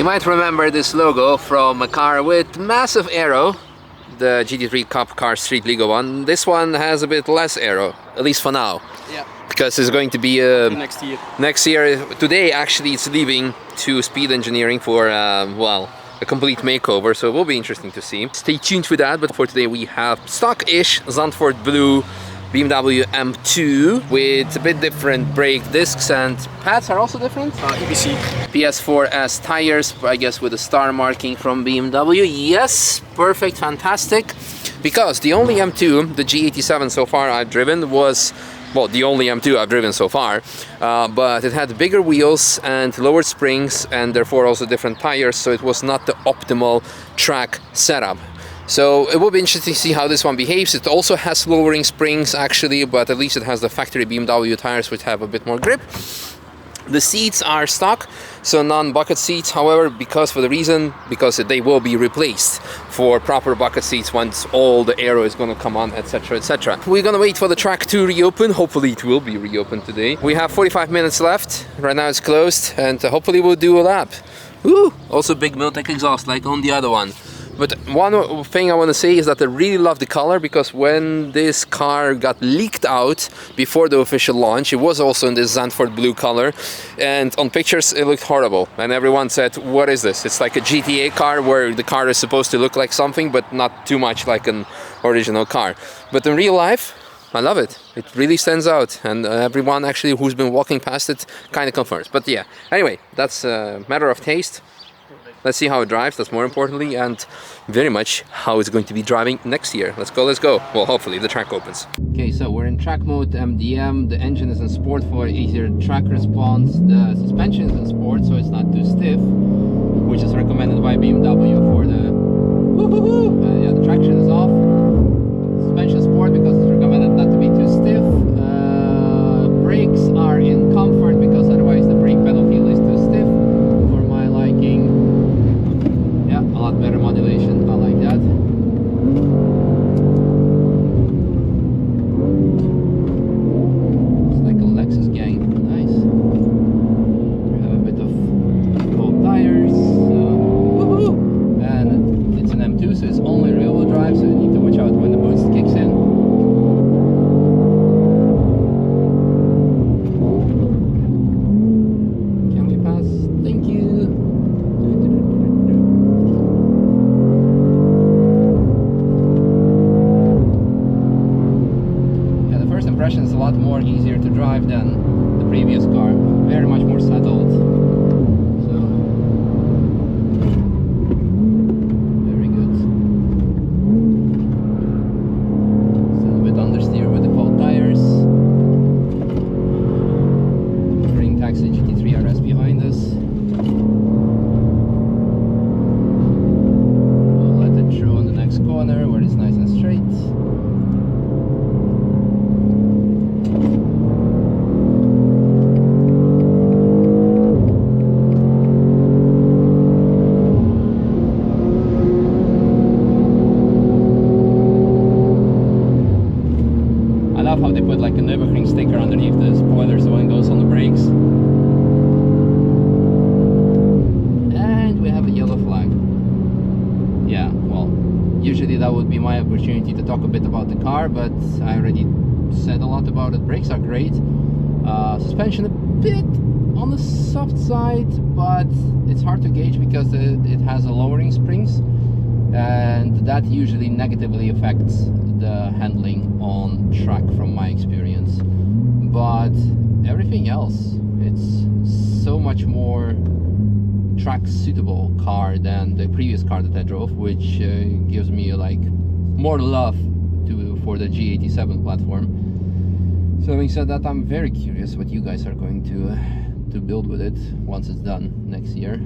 might remember this logo from a car with massive aero, the GT3 Cup Car Street Legal one. This one has a bit less aero, at least for now. Yeah. Because it's going to be next year. Next year. Today actually it's leaving to Speed Engineering for well, a complete makeover, so it will be interesting to see. Stay tuned for that, but for today we have stock-ish Zandvoort Blue BMW M2 with a bit different brake discs, and pads are also different. EBC. PS4S tires, I guess with a star marking from BMW. Yes, perfect, fantastic. Because the only M2, the G87 so far I've driven was, well, the only M2 I've driven so far, but it had bigger wheels and lower springs and therefore also different tires, so it was not the optimal track setup. So it will be interesting to see how this one behaves. It also has lowering springs actually, but at least it has the factory BMW tires which have a bit more grip. The seats are stock, so non-bucket seats, however, because they will be replaced for proper bucket seats once all the aero is going to come on, etc, etc. We're going to wait for the track to reopen. Hopefully it will be reopened today. We have 45 minutes left. Right now it's closed, and hopefully we'll do a lap. Woo! Also big Miltec exhaust like on the other one. But one thing I want to say is that I really love the color, because when this car got leaked out before the official launch, it was also in this Zandvoort blue color, and on pictures it looked horrible, and everyone said, what is this? It's like a GTA car where the car is supposed to look like something but not too much like an original car. But in real life, I love it. It really stands out, and everyone actually who's been walking past it kind of confirms. But yeah, anyway, that's a matter of taste. Let's see how it drives, that's more importantly, and very much how it's going to be driving next year. Let's go, let's go. Well, hopefully the track opens. Okay, so we're in track mode, MDM. The engine is in sport for easier track response. The suspension is in sport, so it's not too stiff, which is recommended by BMW for the... yeah, the traction is off. Suspension sport because it's recommended not to be too stiff. Brakes are in comfort because otherwise the brake pedal feel is too stiff for my liking. Yeah, a lot better modulation, I like that. It's like a Lexus gang, nice. We have a bit of cold tires, and it's an M2, so it's only rear-wheel drive, so you need to watch out when the boost kicks in. Is a lot more easier to drive than the previous car, very much more settled, so very good. Still a bit understeer with the cold tires. Ring Taxi GT3 RS behind us. We'll let it through on the next corner where it's nice and straight. How they put like a Nürburgring sticker underneath the spoiler so when it goes on the brakes. And we have a yellow flag. Yeah, well, usually that would be my opportunity to talk a bit about the car, but I already said a lot about it. Brakes are great. Suspension a bit on the soft side, but it's hard to gauge because it has a lowering springs, and that usually negatively affects the handling on track from my experience. But everything else, it's so much more track suitable car than the previous car that I drove, which gives me like more love for the G87 platform. So having said that, I'm very curious what you guys are going to build with it once it's done next year.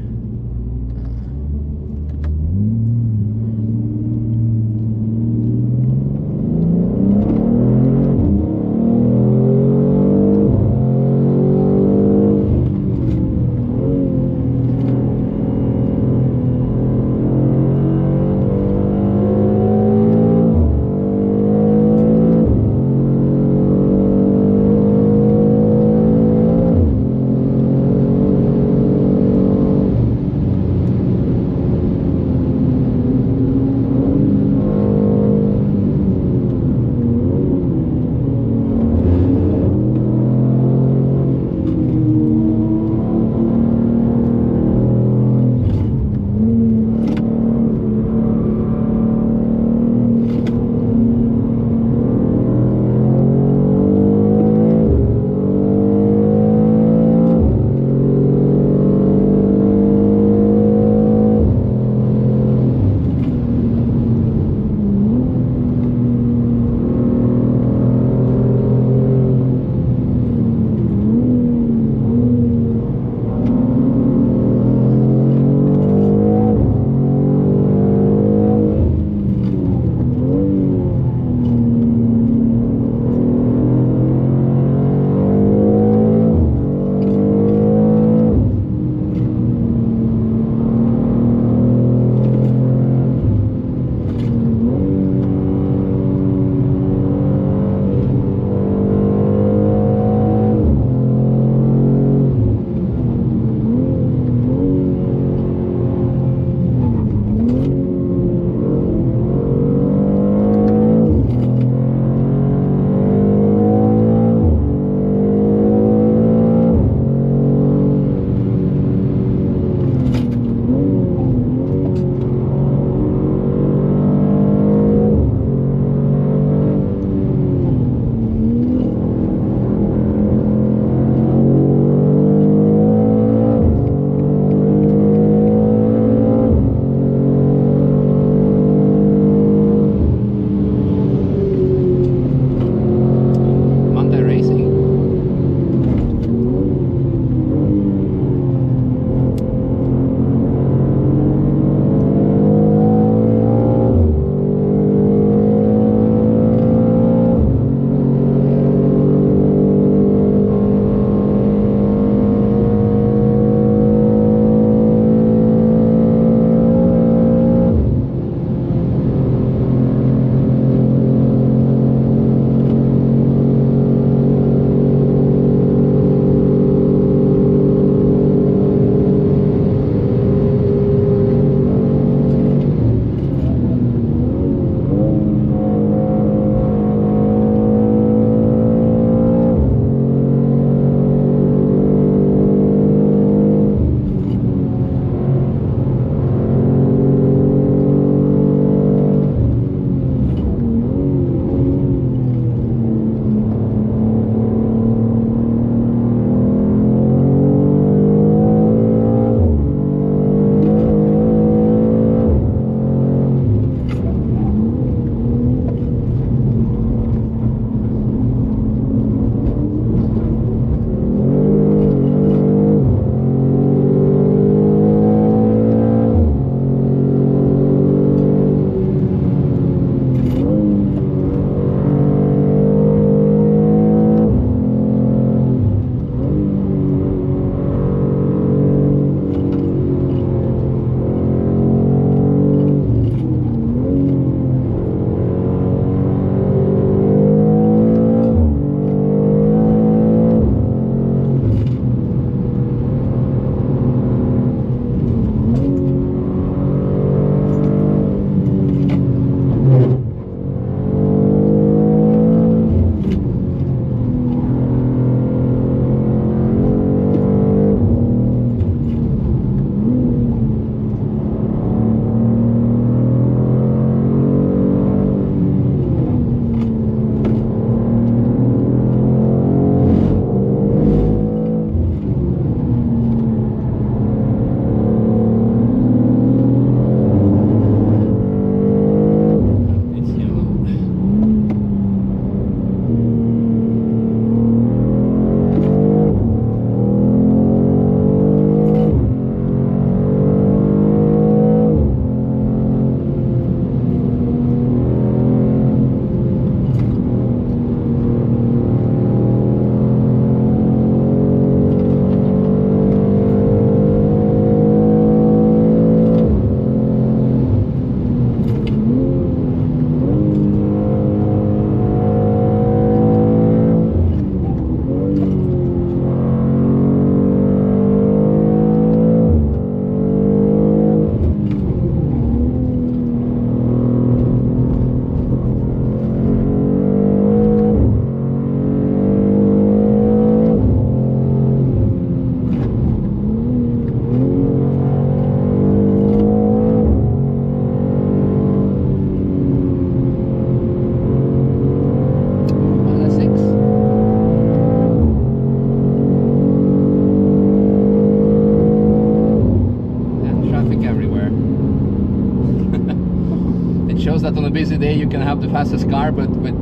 a busy day you can have the fastest car, but with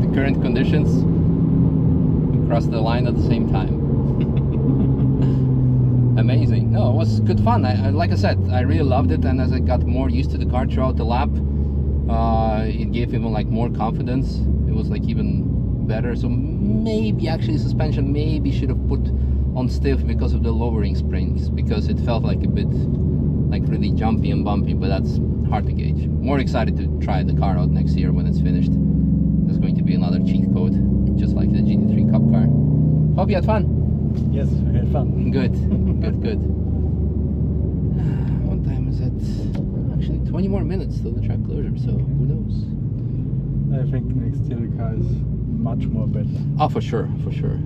the current conditions, we cross the line at the same time. Amazing. No, it was good fun. I like I said, I really loved it, and as I got more used to the car throughout the lap, it gave even like more confidence. It was like even better. So maybe actually suspension maybe should have put on stiff because of the lowering springs, because it felt like a bit like really jumpy and bumpy, but that's hard to gauge. More excited to try the car out next year when it's finished. There's going to be another cheat code, just like the GT3 Cup car. Hope you had fun. Yes, we had fun. Good, good. What time is it? Actually, 20 more minutes till the track closure, so who knows? I think next year the car is much more better. Oh, for sure, for sure.